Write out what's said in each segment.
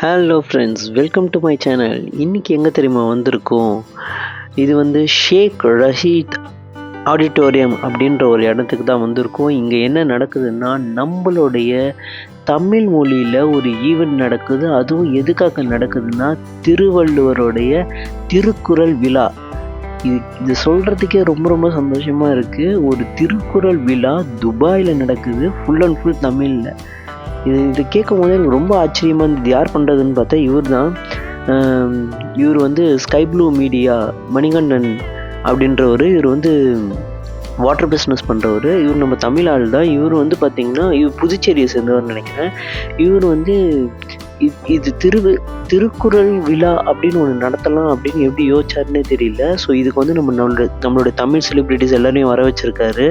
Hello friends, welcome to my channel. இன்றைக்கி எங்கே தெரியுமா வந்திருக்கோம்? இது வந்து ஷேக் ரஷீத் ஆடிட்டோரியம் அப்படின்ற ஒரு இடத்துக்கு தான் வந்திருக்கோம். இங்கே என்ன நடக்குதுன்னா, நம்மளுடைய தமிழ் மொழியில் ஒரு ஈவெண்ட் நடக்குது. அதுவும் எதுக்காக நடக்குதுன்னா, திருவள்ளுவருடைய திருக்குறள் விழா. இது சொல்கிறதுக்கே ரொம்ப ரொம்ப சந்தோஷமாக இருக்குது. ஒரு திருக்குறள் விழா துபாயில் நடக்குது, ஃபுல் அண்ட் ஃபுல் தமிழில். இது கேட்கும் போது எனக்கு ரொம்ப ஆச்சரியமாக இருந்தது. யார் பண்ணுறதுன்னு பார்த்தா இவர் வந்து ஸ்கை ப்ளூ மீடியா மணிகண்டன் அப்படின்றவர். இவர் வந்து வாட்டர் பிஸ்னஸ் பண்ணுறவர். இவர் நம்ம தமிழ் ஆள் தான். இவர் வந்து பார்த்திங்கன்னா இவர் புதுச்சேரியை சேர்ந்தவர்னு நினைக்கிறேன். இவர் வந்து இது திருக்குறள் விழா அப்படின்னு ஒன்று நடத்தலாம் அப்படின்னு எப்படி யோசிச்சாருன்னே தெரியல. ஸோ இதுக்கு வந்து நம்மளோட தமிழ் செலிப்ரிட்டிஸ் எல்லாரையும் வர வச்சுருக்காரு.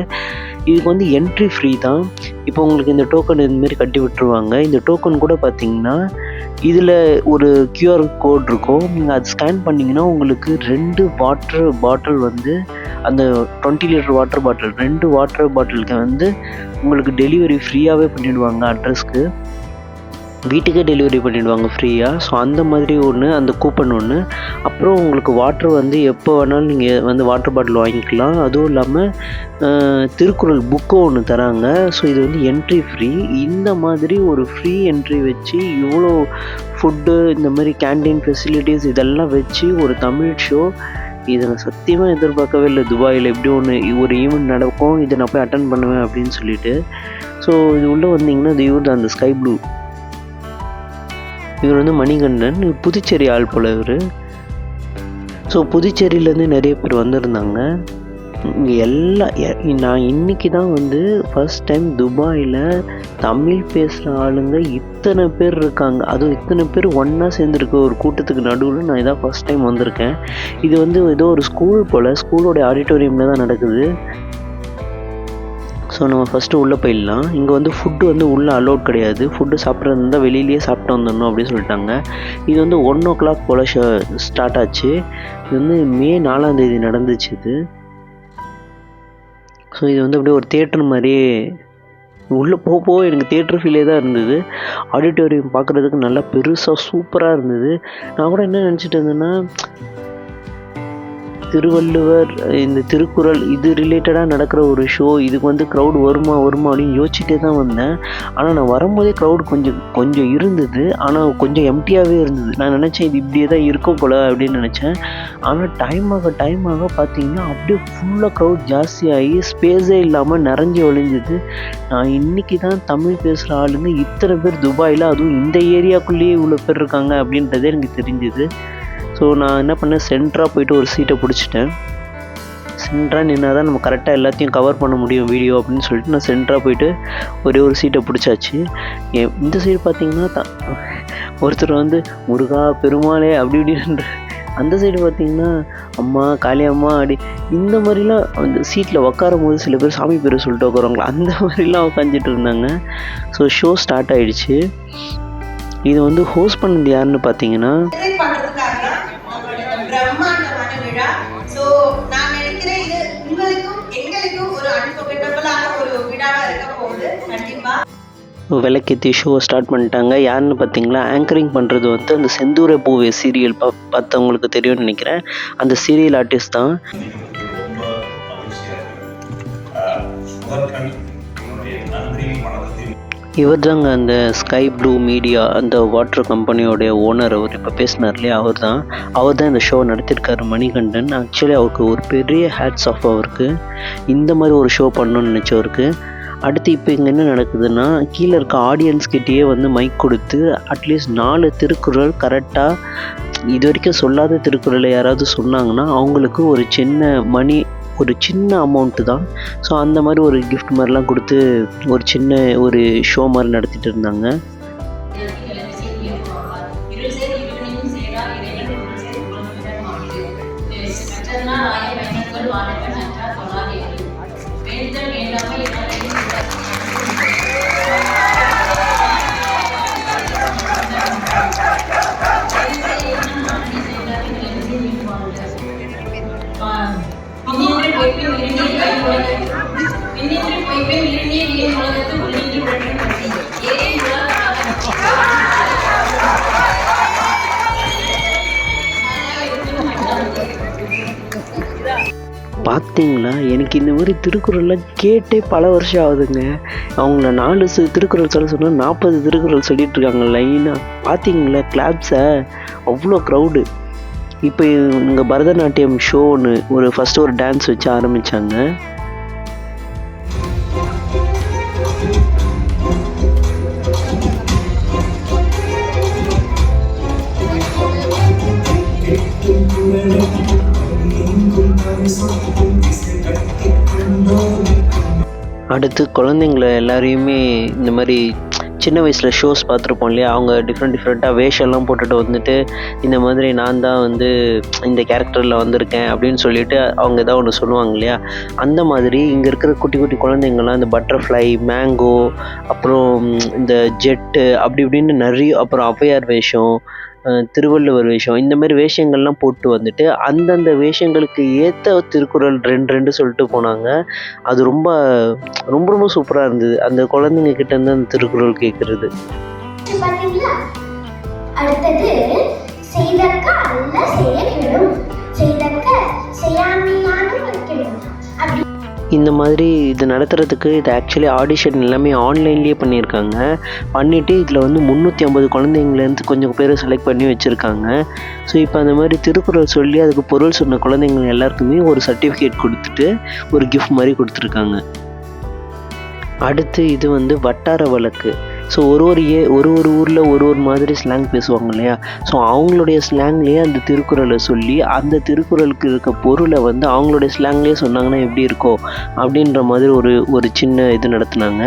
இதுக்கு வந்து என்ட்ரி ஃப்ரீ தான். இப்போ உங்களுக்கு இந்த டோக்கன் இதுமாரி கட்டி விட்டுருவாங்க. இந்த டோக்கன் கூட பார்த்தீங்கன்னா இதில் ஒரு QR கோட் இருக்கும். நீங்கள் அது ஸ்கேன் பண்ணிங்கன்னா உங்களுக்கு 2 வாட்டர் பாட்டில் வந்து அந்த 20 லிட்டர் வாட்டர் பாட்டில் 2 வாட்டர் பாட்டிலுக்கு வந்து உங்களுக்கு டெலிவரி ஃப்ரீயாகவே பண்ணிவிடுவாங்க. அட்ரஸ்க்கு வீட்டுக்கே டெலிவரி பண்ணிவிடுவாங்க ஃப்ரீயாக. ஸோ அந்த மாதிரி ஒன்று, அந்த கூப்பன் ஒன்று. அப்புறம் உங்களுக்கு வாட்டர் வந்து எப்போ வேணாலும் நீங்கள் வந்து வாட்டர் பாட்டில் வாங்கிக்கலாம். அதுவும் இல்லாமல் திருக்குறள் புக்கும் ஒன்று தராங்க. ஸோ இது வந்து என்ட்ரி ஃப்ரீ. இந்த மாதிரி ஒரு ஃப்ரீ என்ட்ரி வச்சு இவ்வளோ ஃபுட்டு, இந்த மாதிரி கேண்டீன் ஃபெசிலிட்டிஸ் இதெல்லாம் வச்சு ஒரு தமிழ் ஷோ, இதை நான் சத்தியமாக எதிர்பார்க்கவே இல்லை. துபாயில் எப்படி ஒரு ஈவெண்ட் நடக்கும், இதை நான் போய் அட்டன் பண்ணுவேன் அப்படின்னு சொல்லிட்டு. ஸோ இது உள்ளே வந்தீங்கன்னா இது இவர் தான், அந்த ஸ்கை ப்ளூ. இவர் வந்து மணிகண்டன். இவர் புதுச்சேரி ஆள் போல் இவர். ஸோ புதுச்சேரியிலேருந்து நிறைய பேர் வந்திருந்தாங்க. நான் இன்றைக்கி தான் வந்து ஃபஸ்ட் டைம் துபாயில் தமிழ் பேசுகிற ஆளுங்க இத்தனை பேர் இருக்காங்க. அதுவும் இத்தனை பேர் ஒன்றா சேர்ந்துருக்க ஒரு கூட்டத்துக்கு நடுவில் நான் இதான் ஃபஸ்ட் டைம் வந்திருக்கேன். இது வந்து ஏதோ ஒரு ஸ்கூல் போல், ஸ்கூலோடைய ஆடிட்டோரியமில் தான் நடக்குது. ஸோ நம்ம ஃபஸ்ட்டு உள்ளே போயிடலாம். இங்கே வந்து ஃபுட்டு வந்து உள்ளே அலோட் கிடையாது. ஃபுட்டு சாப்பிட்றது இருந்தால் வெளியிலேயே சாப்பிட்டு வந்துடணும் அப்படின்னு சொல்லிட்டாங்க. இது வந்து 1 o'clock போல் ஸ்டார்ட் ஆச்சு. இது வந்து மே 4ஆம் தேதி நடந்துச்சு இது. ஸோ இது வந்து அப்படியே ஒரு தேட்டர் மாதிரியே உள்ளே போக எனக்கு தேட்டர் ஃபீலே தான் இருந்தது. ஆடிட்டோரியம் பார்க்குறதுக்கு நல்லா பெருசாக சூப்பராக இருந்தது. நான் கூட என்ன நினச்சிட்டு இருந்தேன்னா, திருவள்ளுவர் இந்த திருக்குறள் இது ரிலேட்டடாக நடக்கிற ஒரு ஷோ, இதுக்கு வந்து க்ரௌட் வருமா அப்படின்னு யோசிச்சுட்டே தான் வந்தேன். ஆனால் நான் வரும்போதே க்ரௌட் கொஞ்சம் இருந்தது. ஆனால் கொஞ்சம் எம்டியாகவே இருந்தது. நான் நினச்சேன் இது இப்படியே தான் இருக்கும் போல் அப்படின்னு நினச்சேன். ஆனால் டைம் ஆக பார்த்தீங்கன்னா அப்படியே ஃபுல்லாக க்ரௌட் ஜாஸ்தியாகி ஸ்பேஸே இல்லாமல் நிறைஞ்சி ஒழிஞ்சுது. நான் இன்றைக்கி தான் தமிழ் பேசுகிற ஆளுங்க இத்தனை பேர் துபாயில், அதுவும் இந்த ஏரியாக்குள்ளேயே இவ்வளோ பேர் இருக்காங்க அப்படின்றதே எனக்கு தெரிஞ்சுது. ஸோ நான் என்ன பண்ணேன், சென்டராக போயிட்டு ஒரு சீட்டை பிடிச்சிட்டேன். சென்டராக நின்னா தான் நம்ம கரெக்டாக எல்லாத்தையும் கவர் பண்ண முடியும் வீடியோ அப்படின்னு சொல்லிட்டு நான் சென்டராக போயிட்டு ஒரு சீட்டை பிடிச்சாச்சு. இந்த சைடு பார்த்திங்கன்னா ஒருத்தர் வந்து முருகா பெருமாளே அப்படி இப்படின்ற, அந்த சைடு பார்த்திங்கன்னா அம்மா காளியம்மா அப்படி, இந்த மாதிரிலாம் அந்த சீட்டில் உட்காரும் போது சில பேர் சாமி பேரை சொல்லிட்டு உட்காருவாங்களா, அந்த மாதிரிலாம் உட்காந்துட்டு இருந்தாங்க. ஸோ ஷோ ஸ்டார்ட் ஆகிடுச்சு. இது வந்து ஹோஸ்ட் பண்ணது யாருன்னு பார்த்தீங்கன்னா விளக்கேற்றி ஷோவை ஸ்டார்ட் பண்ணிட்டாங்க. யாருன்னு பார்த்தீங்களா, ஆங்கரிங் பண்ணுறது வந்து அந்த செந்தூர பூவே சீரியல் பார்த்தவங்களுக்கு தெரியும்னு நினைக்கிறேன். அந்த சீரியல் ஆர்டிஸ்ட் தான். இவர் தாங்க அந்த ஸ்கை ப்ளூ மீடியா, அந்த வாட்டர் கம்பெனியோடைய ஓனர். அவர் இப்போ பேசினார் இல்லையா, அவர் தான் இந்த ஷோ நடத்தியிருக்காரு, மணிகண்டன். ஆக்சுவலி அவருக்கு ஒரு பெரிய ஹேட்ஸ் ஆஃப் அவருக்கு, இந்த மாதிரி ஒரு ஷோ பண்ணணும்னு நினச்சவருக்கு. அடுத்து இப்போ இங்கே என்ன நடக்குதுன்னா, கீழே இருக்க ஆடியன்ஸ்கிட்டேயே வந்து மைக் கொடுத்து அட்லீஸ்ட் 4 திருக்குறள் கரெக்டாக இது வரைக்கும் சொல்லாத திருக்குறளை யாராவது சொன்னாங்கன்னா அவங்களுக்கு ஒரு சின்ன அமௌண்ட்டு தான். ஸோ அந்த மாதிரி ஒரு கிஃப்ட் மாதிரிலாம் கொடுத்து ஒரு ஷோ மாதிரி நடத்திட்டு இருந்தாங்க. பார்த்தீங்களா? எனக்கு இந்த மாதிரி திருக்குறள்லாம் கேட்டே பல வருஷம் ஆகுதுங்க. அவங்கள 4 திருக்குறள் சொல்ல சொன்னா 40 திருக்குறள் சொல்லிட்டு இருக்காங்க லைனாக. பார்த்தீங்களா கிளாப்ஸை? அவ்வளோ க்ரௌடு. இப்போ இங்கே பரதநாட்டியம் ஷோன்னு ஃபஸ்ட்டு ஒரு டான்ஸ் வச்சு ஆரம்பித்தாங்க. அடுத்து குழந்தைங்கள எல்லாரையுமே இந்த மாதிரி சின்ன வயசில் ஷோஸ் பார்த்துருப்போம் இல்லையா? அவங்க டிஃப்ரெண்ட்டாக வேஷம்லாம் போட்டுட்டு வந்துட்டு இந்த மாதிரி நான் தான் வந்து இந்த கேரக்டரில் வந்திருக்கேன் அப்படின்னு சொல்லிட்டு அவங்க ஏதாவது ஒன்று சொல்லுவாங்க இல்லையா? அந்த மாதிரி இங்கே இருக்கிற குட்டி குட்டி குழந்தைங்கள்லாம் இந்த பட்டர்ஃப்ளை, மேங்கோ, அப்புறம் இந்த ஜெட்டு அப்படி இப்படின்னு நிறைய, அப்புறம் ஔவையார் வேஷம், திருவள்ளுவர் வேஷம், இந்த மாதிரி வேஷங்கள்லாம் போட்டு வந்துட்டு அந்தந்த வேஷங்களுக்கு ஏற்ற திருக்குறள் 2 சொல்லிட்டு போனாங்க. அது ரொம்ப ரொம்ப ரொம்ப சூப்பராக இருந்தது அந்த குழந்தைங்க கிட்டேருந்து அந்த திருக்குறள் கேட்குறது. அடுத்தது செய்தற்க அல்ல செய்ய கெடும், செய்தற்க செய்யாமையானும் கெடும். இந்த மாதிரி இது நடத்துறதுக்கு இது ஆக்சுவலி ஆடிஷன் எல்லாமே ஆன்லைன்லேயே பண்ணியிருக்காங்க. பண்ணிவிட்டு இதில் வந்து 350 குழந்தைங்கலேருந்து கொஞ்சம் பேர் செலக்ட் பண்ணி வச்சுருக்காங்க. ஸோ இப்போ அந்த மாதிரி திருக்குறள் சொல்லி அதுக்கு பொருள் சொன்ன குழந்தைங்க எல்லாருக்குமே ஒரு சர்டிஃபிகேட் கொடுத்துட்டு ஒரு கிஃப்ட் மாதிரி கொடுத்துருக்காங்க. அடுத்து இது வந்து வட்டார வழக்கு. ஸோ ஒரு ஊரில் ஒரு மாதிரி ஸ்லாங் பேசுவாங்க இல்லையா? ஸோ அவங்களுடைய ஸ்லாங்லேயே அந்த திருக்குறளை சொல்லி அந்த திருக்குறளுக்கு இருக்க பொருளை வந்து அவங்களுடைய ஸ்லாங்லேயே சொன்னாங்கன்னா எப்படி இருக்கோ அப்படின்ற மாதிரி ஒரு சின்ன இது நடத்துனாங்க.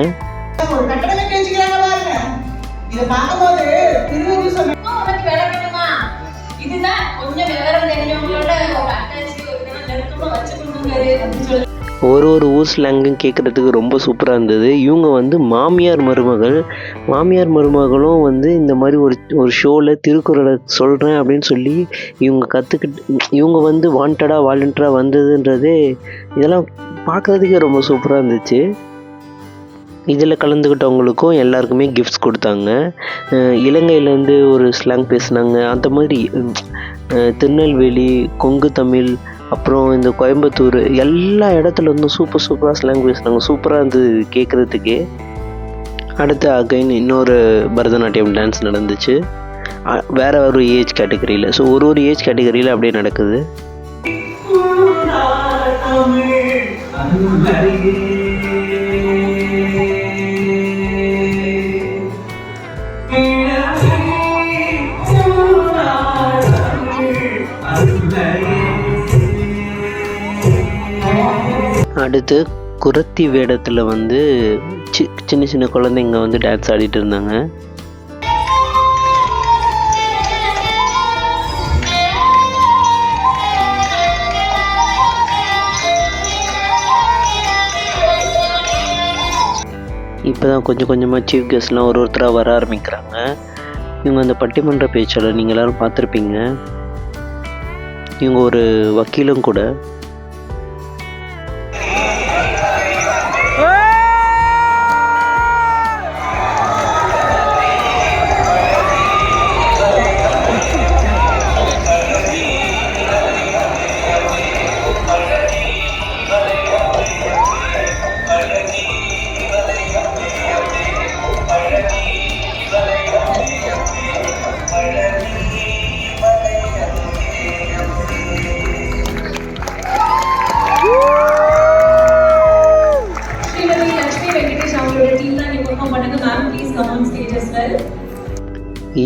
ஒரு ஊர் ஸ்லாங்கும் கேட்குறதுக்கு ரொம்ப சூப்பராக இருந்தது. இவங்க வந்து மாமியார் மருமகளும் வந்து இந்த மாதிரி ஒரு ஷோவில் திருக்குறளை சொல்கிறேன் அப்படின்னு சொல்லி இவங்க வந்து வாலண்டியராக வந்ததுன்றதே இதெல்லாம் பார்க்குறதுக்கே ரொம்ப சூப்பராக இருந்துச்சு. இதில் கலந்துக்கிட்டவங்களுக்கும் எல்லாருக்குமே கிஃப்ட்ஸ் கொடுத்தாங்க. இலங்கையிலேருந்து ஒரு ஸ்லாங் பேசுனாங்க. அந்த மாதிரி திருநெல்வேலி, கொங்கு தமிழ், அப்புறம் இந்த கோயம்புத்தூர் எல்லா இடத்துல இருந்தும் சூப்பராக ஸ்லாங் பேசுனாங்க. சூப்பராக இருந்தது கேட்குறதுக்கே. அடுத்து அகைன் இன்னொரு பரதநாட்டியம் டான்ஸ் நடந்துச்சு. வேறு ஒரு ஏஜ் கேட்டகரியில். ஸோ ஒரு ஏஜ் கேட்டகரியில் அப்படியே நடக்குது. அடுத்து குறத்தி வேடத்தில் வந்து சின்ன குழந்தைங்க வந்து டான்ஸ் ஆடிட்டு இருந்தாங்க. இப்போ தான் கொஞ்சமாக சீஃப் கெஸ்ட்லாம் ஒருத்தராக வர ஆரம்பிக்கிறாங்க. இவங்க அந்த பட்டிமன்ற பேச்சாளர் நீங்கள் எல்லோரும் பார்த்துருப்பீங்க. இவங்க ஒரு வக்கீலும் கூட.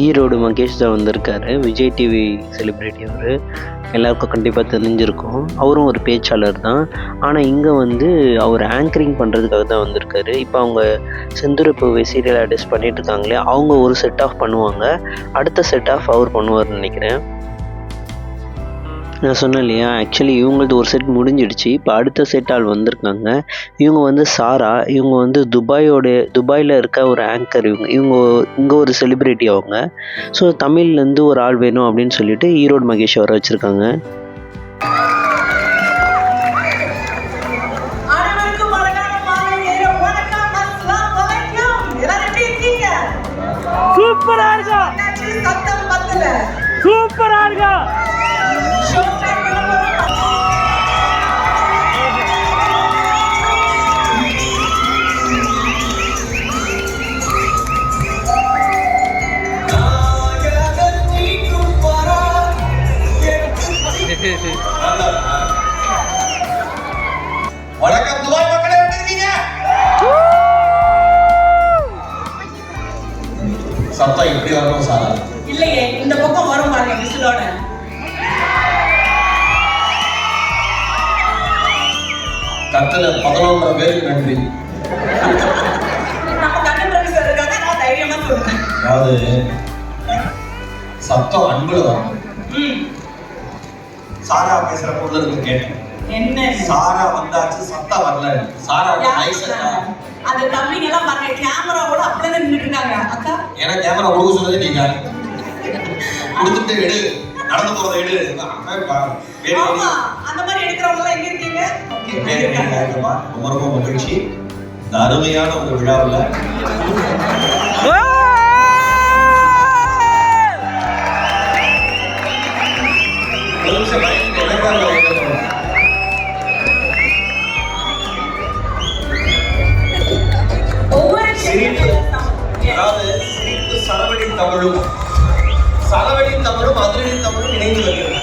ஈரோடு மகேஷ் தான் வந்திருக்காரு. விஜய் டிவி செலிப்ரிட்டி அவர். எல்லாருக்கும் கண்டிப்பாக தெரிஞ்சிருக்கும். அவரும் ஒரு பேச்சாளர் தான். ஆனால் இங்கே வந்து அவர் ஆங்கரிங் பண்ணுறதுக்காக தான் வந்திருக்காரு. இப்போ அவங்க செந்துருப்பு சீரியல் அட்ஜஸ்ட் பண்ணிட்டு இருக்காங்களே, அவங்க ஒரு செட் ஆஃப் பண்ணுவாங்க. அடுத்த செட் ஆஃப் அவர் பண்ணுவார்னு நினைக்கிறேன். நான் சொன்னேன் இல்லையா, ஆக்சுவலி இவங்களது ஒரு செட் முடிஞ்சிடுச்சு. இப்போ அடுத்த செட் ஆள் வந்திருக்காங்க. இவங்க வந்து சாரா. இவங்க வந்து துபாயில் இருக்க ஒரு ஆங்கர். இவங்க இங்கே ஒரு செலிப்ரிட்டி அவங்க. ஸோ தமிழ்லேருந்து ஒரு ஆள் வேணும் அப்படின்னு சொல்லிட்டு ஈரோடு மகேஷ் வர வச்சுருக்காங்க. வணக்கம் துபாய் மக்களே, எப்படி இருக்கீங்க? சத்தம் இப்படி வரணும் சாரா? இல்லையே, இந்த பக்கம் வரும் பாருங்க விசிலோட. கத்துல 11 பேருக்கு நன்றி. நம்ம கண்ணன் சார் இருக்காங்க, நான் தைரியமா சொல்றேன். அதாவது சத்தம் அன்புல வரணும். சாரா பேசுற பொருள் இருக்கு கேட்டேன். என்ன சாரா வந்தாச்சு, சத்தம் வரல. சாரா நைஸா அந்த தம்பிங்க எல்லாம் பாருங்க, கேமராவோட அப்படியே நின்னுட்டு இருக்காங்க. அக்கா ஏன்னா கேமரா கொடுக்க சொல்றது நீங்க கொடுத்துட்டு எடு, நடந்து போறதை எடு. ஆமா, அந்த மாதிரி எடுக்கிறவங்க எல்லாம் எங்க இருக்கீங்க? ரொம்ப ரொம்ப மகிழ்ச்சி. இந்த அருமையான ஒரு விழாவில் சிரிப்பு சலவடி தமிழும் அதிரடி தமிழும் இணைந்து வருகிறது.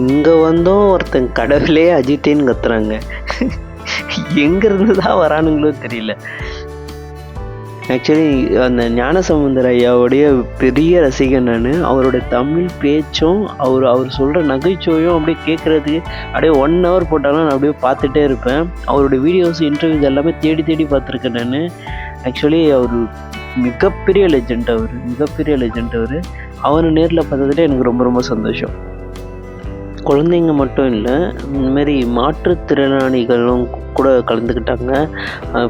இங்கே வந்தோம் ஒருத்தன் கடவுளே அஜித்தேன்னு கத்துறாங்க. எங்கேருந்து தான் வரானுங்களோ தெரியல. ஆக்சுவலி அந்த ஞானசம்பந்தர் ஐயாவுடைய பெரிய ரசிகன் நான். அவரோட தமிழ் பேச்சும் அவர் சொல்கிற நகைச்சுவையும் அப்படியே கேட்குறதுக்கு அப்படியே 1 hour போட்டாலும் நான் அப்படியே பார்த்துட்டே இருப்பேன். அவரோட வீடியோஸ் இன்டர்வியூஸ் எல்லாமே தேடி தேடி பார்த்துருக்கேன் நான். ஆக்சுவலி அவர் மிகப்பெரிய லெஜெண்ட். அவரை நேரில் பார்த்ததுல எனக்கு ரொம்ப ரொம்ப சந்தோஷம். குழந்தைங்க மட்டும் இல்லை, இந்தமாரி மாற்றுத்திறனாளிகளும் கூட கலந்துக்கிட்டாங்க.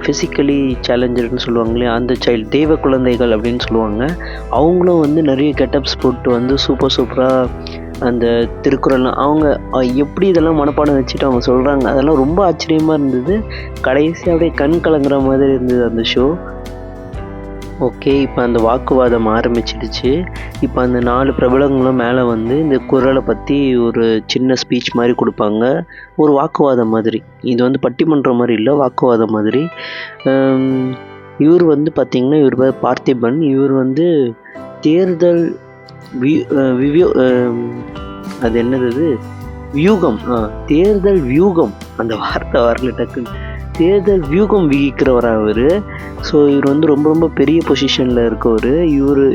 ஃபிசிக்கலி சேலஞ்சர்னு சொல்லுவாங்களே, அந்த சைல்டு தெய்வ குழந்தைகள் அப்படின்னு சொல்லுவாங்க. அவங்களும் வந்து நிறைய கெட்டப்ஸ் போட்டு வந்து சூப்பராக அந்த திருக்குறள்லாம் அவங்க எப்படி இதெல்லாம் மனப்பாடம் வச்சுட்டு அவங்க சொல்கிறாங்க. அதெல்லாம் ரொம்ப ஆச்சரியமாக இருந்தது. கடைசியாக அப்படியே கண் கலங்குற மாதிரி இருந்தது அந்த ஷோ. ஓகே, இப்போ அந்த வாக்குவாதம் ஆரம்பிச்சிடுச்சு. இப்போ அந்த 4 பிரபலங்களும் மேலே வந்து இந்த குறளை பற்றி ஒரு சின்ன ஸ்பீச் மாதிரி கொடுப்பாங்க. ஒரு வாக்குவாதம் மாதிரி. இது வந்து பட்டிமன்றம் மாதிரி இல்லை, வாக்குவாதம் மாதிரி. இவர் வந்து பார்த்திங்கன்னா, இவர் பேர் பார்த்திபன். இவர் வந்து தேர்தல் அது என்னது வியூகம், தேர்தல் வியூகம், அந்த வார்த்தை வரல டக்குன்னு. தேர்தல் வியூகம் விகிக்கிறவராக அவர். ஸோ இவர் வந்து ரொம்ப ரொம்ப பெரிய பொசிஷனில் இருக்கவர்.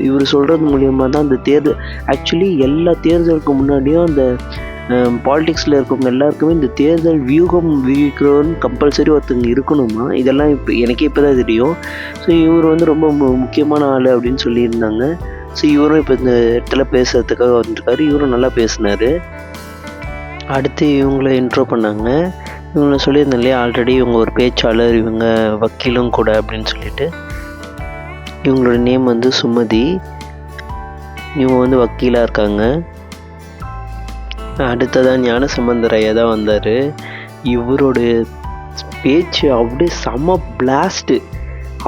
இவர் சொல்கிறது மூலியமாக தான் அந்த தேர்தல், ஆக்சுவலி எல்லா தேர்தலுக்கு முன்னாடியும் அந்த பாலிடிக்ஸில் இருக்கவங்க எல்லாருக்குமே இந்த தேர்தல் வியூகம் விகிக்கிறவர்னு கம்பல்சரி ஒருத்தங்க இருக்கணுமா. இதெல்லாம் எனக்கே இப்போ தான் தெரியும். ஸோ இவர் வந்து ரொம்ப முக்கியமான ஆள் அப்படின்னு சொல்லியிருந்தாங்க. ஸோ இவரும் இப்போ இந்த இடத்துல பேசுகிறதுக்காக வந்துருக்காரு. இவரும் நல்லா பேசினார். அடுத்து இவங்கள இன்ட்ரோ பண்ணாங்க. இவங்க சொல்லியிருந்தேன் இல்லையா, ஆல்ரெடி இவங்க ஒரு பேச்சாளர், இவங்க வக்கீலும் கூட அப்படின்னு சொல்லிட்டு. இவங்களோட நேம் வந்து சுமதி. இவங்க வந்து வக்கீலாக இருக்காங்க. அடுத்ததான் ஞானசம்பந்தர் ஐயா தான் வந்தார். இவரோட பேச்சு அப்படியே செம்ம பிளாஸ்ட்டு.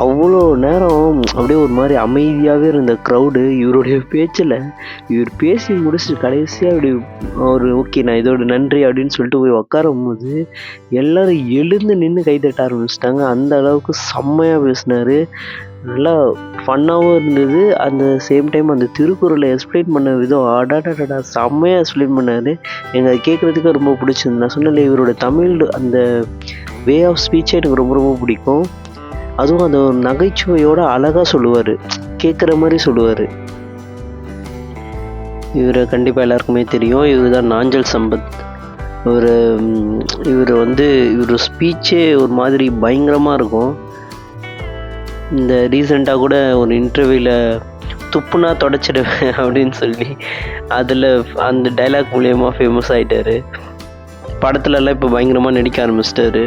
அவ்வளோ நேரம் அப்படியே ஒரு மாதிரி அமைதியாகவே இருந்த க்ரௌடு இவருடைய பேச்சில். இவர் பேசி முடிச்சுட்டு கடைசியாக அப்படி ஒரு ஓகே நான் இதோட நன்றி அப்படின்னு சொல்லிட்டு போய் உட்காரும் போது எல்லோரும் எழுந்து நின்று கைத்தட்ட ஆரம்பிச்சிட்டாங்க. அந்த அளவுக்கு செம்மையாக பேசினார். நல்லா ஃபன்னாகவும் இருந்தது. அந்த சேம் டைம் அந்த திருக்குறளை எக்ஸ்பிளைன் பண்ண விதம் அடாடா செம்மையாக எக்ஸ்பிளைன் பண்ணார். எனக்கு அது கேட்குறதுக்கு ரொம்ப பிடிச்சிருந்து. நான் சொன்னல இவரோட தமிழ் அந்த வே ஆஃப் ஸ்பீச்சே எனக்கு ரொம்ப ரொம்ப பிடிக்கும். அதுவும் அந்த ஒரு நகைச்சுவையோட அழகாக சொல்லுவார், கேட்குற மாதிரி சொல்லுவார். இவரை கண்டிப்பாக எல்லாருக்குமே தெரியும். இவர் தான் நாஞ்சல் சம்பத். இவர் வந்து இவர் ஸ்பீச்சே ஒரு மாதிரி பயங்கரமாக இருக்கும். இந்த ரீசெண்டாக கூட ஒரு இன்டர்வியூவில் துப்புனா தொடச்சிடுவேன் அப்படின்னு சொல்லி அதில் அந்த டைலாக் மூலயமா ஃபேமஸ் ஆகிட்டார். படத்துலலாம் இப்போ பயங்கரமாக நடிக்க ஆரம்பிச்சிட்டாரு.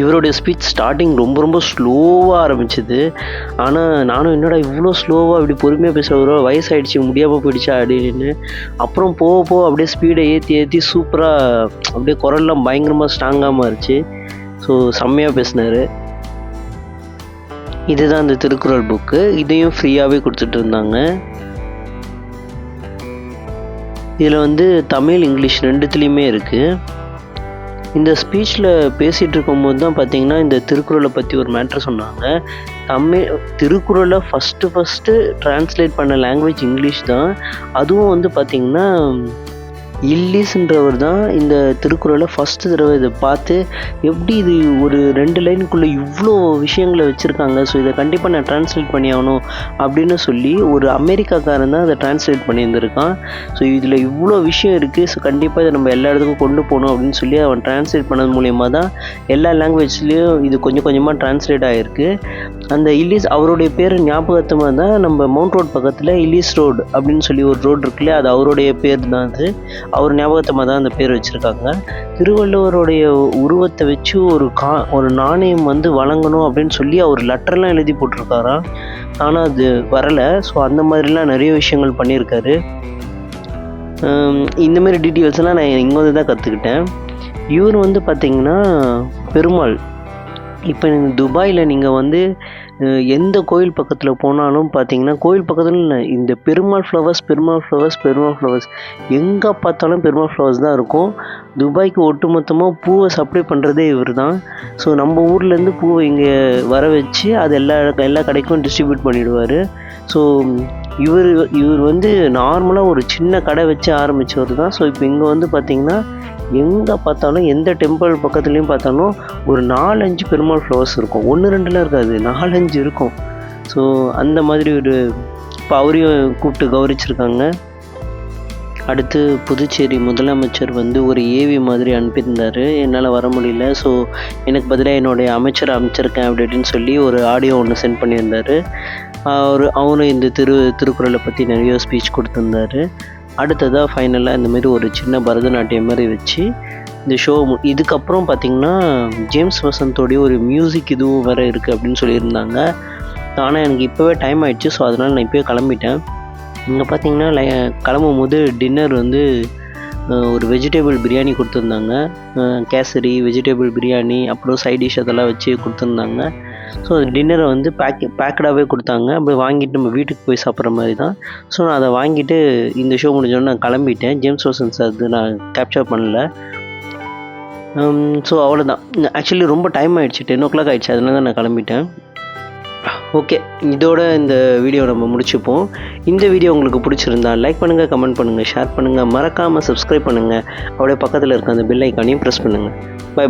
இவருடைய ஸ்பீச் ஸ்டார்டிங் ரொம்ப ரொம்ப ஸ்லோவாக ஆரம்பிச்சிது. ஆனால் நானும் என்னடா இவ்வளோ ஸ்லோவாக இப்படி பொறுமையாக பேசுகிறவரோ, வயசாகிடுச்சு முடியாமல் போயிடுச்சா அப்படின்னு. அப்புறம் போக போக அப்படியே ஸ்பீடை ஏற்றி சூப்பராக அப்படியே குரல்லாம் பயங்கரமாக ஸ்ட்ராங்காக மாறிச்சு. ஸோ செம்மையாக பேசினார். இதுதான் அந்த திருக்குறள் புக்கு. இதையும் ஃப்ரீயாகவே கொடுத்துட்டு இருந்தாங்க. இதில் வந்து தமிழ், இங்கிலீஷ் ரெண்டுத்துலேயுமே இருக்குது. இந்த ஸ்பீச்சில் பேசிகிட்டு இருக்கும்போது தான் பார்த்திங்கன்னா இந்த திருக்குறளை பற்றி ஒரு மேட்ரு சொன்னாங்க. திருக்குறளை ஃபஸ்ட்டு ட்ரான்ஸ்லேட் பண்ண லாங்குவேஜ் இங்கிலீஷ் தான். அதுவும் வந்து பார்த்திங்கன்னா இல்லீஸ்ன்றவர் தான் இந்த திருக்குறளை ஃபஸ்ட்டு தடவை இதை பார்த்து எப்படி இது ஒரு 2 லைனுக்குள்ளே இவ்வளோ விஷயங்களை வச்சுருக்காங்க, ஸோ இதை கண்டிப்பாக நான் ட்ரான்ஸ்லேட் பண்ணி ஆகணும் அப்படின்னு சொல்லி ஒரு அமெரிக்காக்காரன் தான் அதை ட்ரான்ஸ்லேட் பண்ணியிருந்திருக்கான். ஸோ இதில் இவ்வளோ விஷயம் இருக்குது, ஸோ கண்டிப்பாக இதை நம்ம எல்லா இடத்துக்கும் கொண்டு போகணும் அப்படின்னு சொல்லி அவன் ட்ரான்ஸ்லேட் பண்ணது மூலயமா தான் எல்லா லாங்குவேஜ்லேயும் இது கொஞ்சம் கொஞ்சமாக ட்ரான்ஸ்லேட் ஆகிருக்கு. அந்த இல்லீஸ் அவருடைய பேர் ஞாபகத்தமாக தான் நம்ம மவுண்ட் ரோட் பக்கத்தில் இல்லீஸ் ரோடு அப்படின்னு சொல்லி ஒரு ரோடு இருக்குல்ல, அது அவருடைய பேர் தான். அது அவர் ஞாபகத்தமாக தான் அந்த பேர் வச்சுருக்காங்க. திருவள்ளுவருடைய உருவத்தை வச்சு ஒரு நாணயம் வந்து வழங்கணும் அப்படின்னு சொல்லி அவர் லெட்டர்லாம் எழுதி போட்டிருக்காராம். ஆனால் அது வரலை. ஸோ அந்த மாதிரிலாம் நிறைய விஷயங்கள் பண்ணியிருக்காரு. இந்தமாரி டீட்டெயில்ஸ்லாம் நான் இங்கே வந்து தான் கற்றுக்கிட்டேன். இவர் வந்து பார்த்திங்கன்னா பெருமாள். இப்போ துபாயில் நீங்கள் வந்து எந்த கோயில் பக்கத்தில் போனாலும் பார்த்தீங்கன்னா, கோயில் பக்கத்தில் இல்லை, இந்த பெருமாள் ஃப்ளவர்ஸ் எங்கே பார்த்தாலும் பெருமாள் ஃப்ளவர்ஸ் தான் இருக்கும். துபாய்க்கு ஒட்டுமொத்தமாக பூவை சப்ளை பண்ணுறதே இவர் தான். ஸோ நம்ம ஊர்லேருந்து பூவை இங்கே வர வச்சு அது எல்லா கடைக்கும் டிஸ்ட்ரிபியூட் பண்ணிவிடுவார். ஸோ இவர் வந்து நார்மலாக ஒரு சின்ன கடை வச்சு ஆரம்பித்தவர் தான். ஸோ இப்போ இங்கே வந்து பார்த்திங்கன்னா எங்கே பார்த்தாலும் எந்த டெம்பிள் பக்கத்துலேயும் பார்த்தாலும் ஒரு 4-5 பெருமாள் ஃப்ளவர்ஸ் இருக்கும். 1-2லாம் இருக்காது, 4-5 இருக்கும். ஸோ அந்த மாதிரி இப்போ அவரையும் கூப்பிட்டு கௌரவிச்சிருக்காங்க. அடுத்து புதுச்சேரி முதலமைச்சர் வந்து ஒரு ஏவி மாதிரி அனுப்பியிருந்தார். என்னால் வர முடியல, ஸோ எனக்கு பதிலாக என்னுடைய அமைச்சரை அமைச்சிருக்கேன் அப்படின்னு சொல்லி ஒரு ஆடியோ ஒன்று சென்ட் பண்ணியிருந்தார். அவரும் இந்த திருக்குறளை பற்றி நிறைய ஸ்பீச் கொடுத்துருந்தார். அடுத்ததாக ஃபைனலாக இந்தமாரி ஒரு சின்ன பரதநாட்டியம் மாதிரி வச்சு இந்த ஷோ இதுக்கப்புறம் பார்த்திங்கன்னா ஜேம்ஸ் வசந்தோடைய ஒரு மியூசிக் இதுவும் வேறு இருக்குது அப்படின்னு சொல்லியிருந்தாங்க. ஆனால் எனக்கு இப்போவே டைம் ஆகிடுச்சு, ஸோ அதனால் நான் இப்போவே கிளம்பிட்டேன். இங்கே பார்த்திங்கன்னா கிளம்பும் போது டின்னர் வந்து ஒரு வெஜிடபிள் பிரியாணி கொடுத்துருந்தாங்க. கேசரி, வெஜிடபிள் பிரியாணி, அப்புறம் சைட் டிஷ் அதெல்லாம் வச்சு கொடுத்துருந்தாங்க. ஸோ டின்னரை வந்து பேக்கடாகவே கொடுத்தாங்க. அப்படி வாங்கிட்டு நம்ம வீட்டுக்கு போய் சாப்பிட்ற மாதிரி தான். ஸோ நான் அதை வாங்கிட்டு இந்த ஷோ முடிஞ்சோடனே நான் கிளம்பிட்டேன். ஜேம்ஸ் வசந்த் சார் அது நான் கேப்சர் பண்ணல. ஸோ அவ்வளோதான். ஆக்சுவலி ரொம்ப டைம் ஆகிடுச்சு, 10 o'clock ஆகிடுச்சு, அதனால தான் நான் கிளம்பிட்டேன். ஓகே, இதோட இந்த வீடியோ நம்ம முடிச்சுப்போம். இந்த வீடியோ உங்களுக்கு பிடிச்சிருந்தா லைக் பண்ணுங்கள், கமெண்ட் பண்ணுங்கள், ஷேர் பண்ணுங்கள், மறக்காமல் சப்ஸ்கிரைப் பண்ணுங்கள். அப்படியே பக்கத்தில் இருக்க அந்த பெல் ஐக்கானையும் ப்ரெஸ் பண்ணுங்கள். பை.